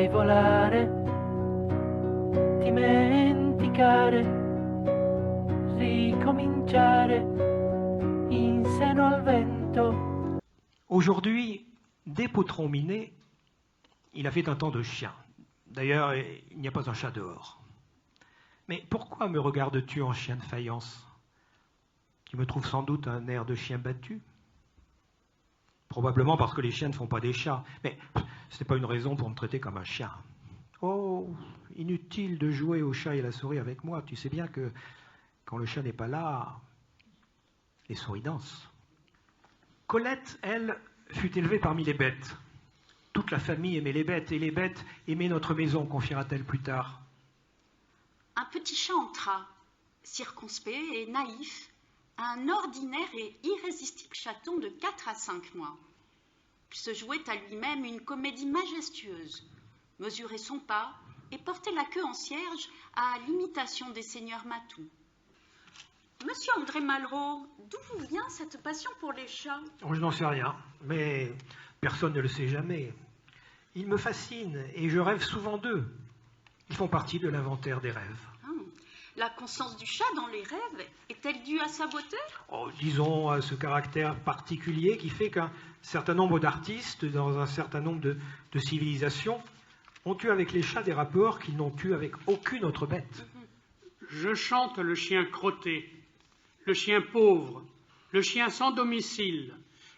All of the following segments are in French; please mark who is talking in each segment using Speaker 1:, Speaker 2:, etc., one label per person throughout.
Speaker 1: vorrei volare, dimenticare, ricominciare in seno al vento.
Speaker 2: Aujourd'hui, dès Potron-Minet, il a fait un temps de chien. D'ailleurs, il n'y a pas un chat dehors. Mais pourquoi me regardes-tu en chien de faïence? Tu me trouves sans doute un air de chien battu? Probablement parce que les chiens ne font pas des chats. Mais ce n'est pas une raison pour me traiter comme un chien. Oh, inutile de jouer au chat et à la souris avec moi. Tu sais bien que quand le chat n'est pas là, les souris dansent. Colette, elle, fut élevée parmi les bêtes. Toute la famille aimait les bêtes, et les bêtes aimaient notre maison, confiera-t-elle plus tard.
Speaker 3: Un petit chat entra, circonspect et naïf, un ordinaire et irrésistible chaton de 4 à 5 mois. Il se jouait à lui-même une comédie majestueuse, mesurait son pas et portait la queue en cierge à l'imitation des seigneurs Matou. Monsieur André Malraux, d'où vous vient cette passion pour les chats?
Speaker 2: Je n'en sais rien, mais personne ne le sait jamais. Ils me fascinent et je rêve souvent d'eux. Ils font partie de l'inventaire des rêves.
Speaker 3: La constance du chat dans les rêves est-elle due à sa beauté?
Speaker 2: Disons à ce caractère particulier qui fait qu'un certain nombre d'artistes, dans un certain nombre de civilisations, ont eu avec les chats des rapports qu'ils n'ont eu avec aucune autre bête.
Speaker 4: Je chante le chien crotté, le chien pauvre, le chien sans domicile,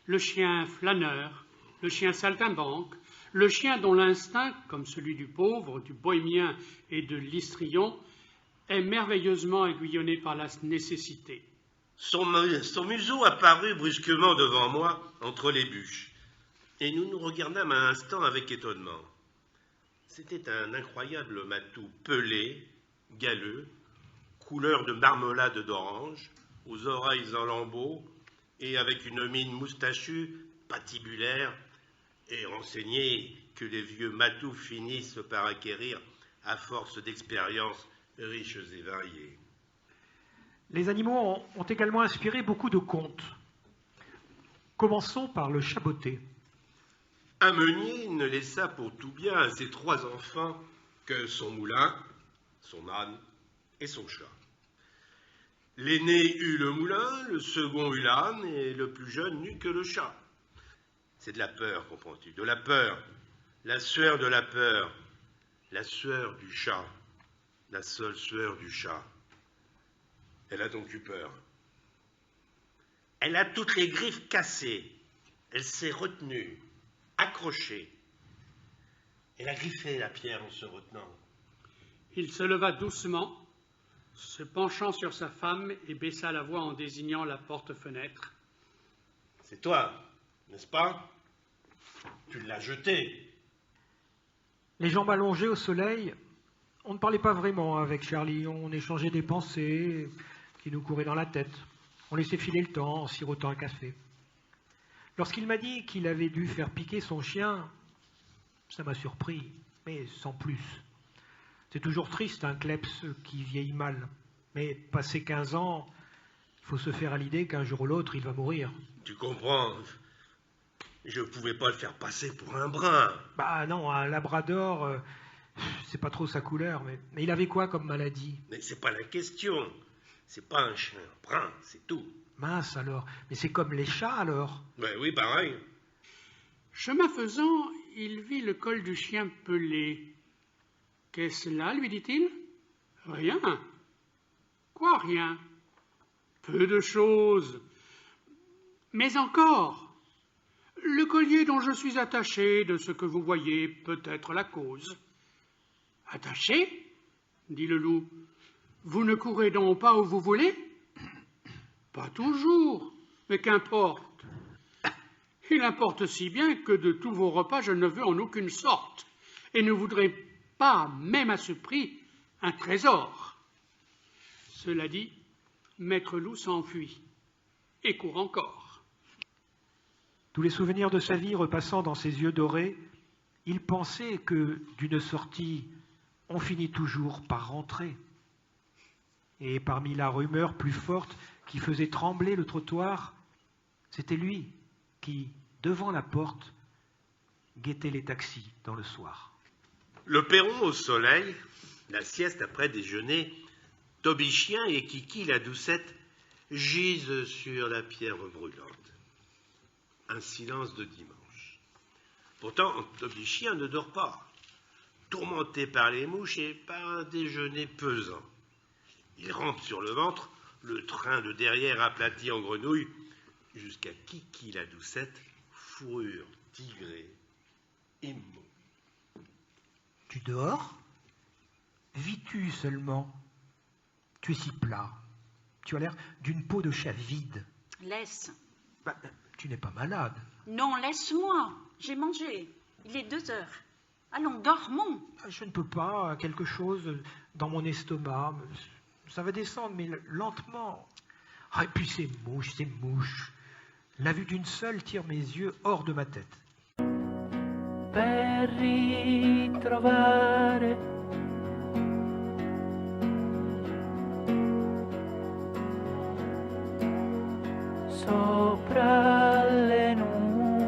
Speaker 4: le chien flâneur, le chien saltimbanque, le chien dont l'instinct, comme celui du pauvre, du bohémien et de l'histrion, est merveilleusement aiguillonné par la nécessité.
Speaker 5: Son museau apparut brusquement devant moi, entre les bûches, et nous nous regardâmes un instant avec étonnement. C'était un incroyable matou pelé, galeux, couleur de marmelade d'orange, aux oreilles en lambeaux, et avec une mine moustachue, patibulaire, et renseigné que les vieux matous finissent par acquérir à force d'expériences riches et variées.
Speaker 2: Les animaux ont également inspiré beaucoup de contes. Commençons par le chat botté.
Speaker 5: Un meunier ne laissa pour tout bien à ses 3 enfants que son moulin, son âne et son chat. L'aîné eut le moulin, le second eut l'âne, et le plus jeune n'eut que le chat. C'est de la peur, comprends-tu, de la peur, la sueur de la peur, la sueur du chat, la seule sueur du chat. Elle a donc eu peur. Elle a toutes les griffes cassées. Elle s'est retenue, accrochée. Elle a griffé la pierre en se retenant.
Speaker 4: Il se leva doucement, se penchant sur sa femme et baissa la voix en désignant la porte-fenêtre.
Speaker 5: C'est toi, n'est-ce pas? Tu l'as jeté.
Speaker 2: Les jambes allongées au soleil, on ne parlait pas vraiment avec Charlie. On échangeait des pensées qui nous couraient dans la tête. On laissait filer le temps en sirotant un café. Lorsqu'il m'a dit qu'il avait dû faire piquer son chien, ça m'a surpris, mais sans plus. C'est toujours triste, un kleps qui vieillit mal. Mais passé 15 ans, il faut se faire à l'idée qu'un jour ou l'autre, il va mourir.
Speaker 5: Tu comprends? Je ne pouvais pas le faire passer pour un brun.
Speaker 2: Bah non, un labrador, c'est pas trop sa couleur, mais il avait quoi comme maladie?
Speaker 5: Mais c'est pas la question. C'est pas un chien brun, c'est tout.
Speaker 2: Mince alors, mais c'est comme les chats alors?
Speaker 5: Ben oui, pareil.
Speaker 4: Chemin faisant, il vit le col du chien pelé. Qu'est-ce là, lui dit-il? Rien. Quoi, rien? Peu de choses. Mais encore, le collier dont je suis attaché, de ce que vous voyez, peut être la cause. Attaché? Dit le loup. Vous ne courez donc pas où vous voulez? Pas toujours, mais qu'importe. Il importe si bien que de tous vos repas, je ne veux en aucune sorte, et ne voudrais pas, même à ce prix, un trésor. Cela dit, Maître Loup s'enfuit, et court encore.
Speaker 2: Tous les souvenirs de sa vie repassant dans ses yeux dorés, il pensait que d'une sortie, on finit toujours par rentrer. Et parmi la rumeur plus forte qui faisait trembler le trottoir, c'était lui qui, devant la porte, guettait les taxis dans le soir.
Speaker 5: Le perron au soleil, la sieste après déjeuner, Toby Chien et Kiki la doucette gisent sur la pierre brûlante. Un silence de dimanche. Pourtant, Toby Chien ne dort pas, tourmenté par les mouches et par un déjeuner pesant. Il rampe sur le ventre, le train de derrière aplati en grenouille, jusqu'à Kiki la doucette, fourrure tigrée, immonde.
Speaker 2: Tu dors? Vis-tu seulement? Tu es si plat. Tu as l'air d'une peau de chat vide.
Speaker 3: Laisse.
Speaker 2: Bah, tu n'es pas malade.
Speaker 3: Non, laisse-moi. J'ai mangé. Il est 2 heures. Allons, dormons.
Speaker 2: Je ne peux pas, quelque chose dans mon estomac. Ça va descendre, mais lentement. Ah, et puis ces mouches. La vue d'une seule tire mes yeux hors de ma tête.
Speaker 1: Per ritrovare sopra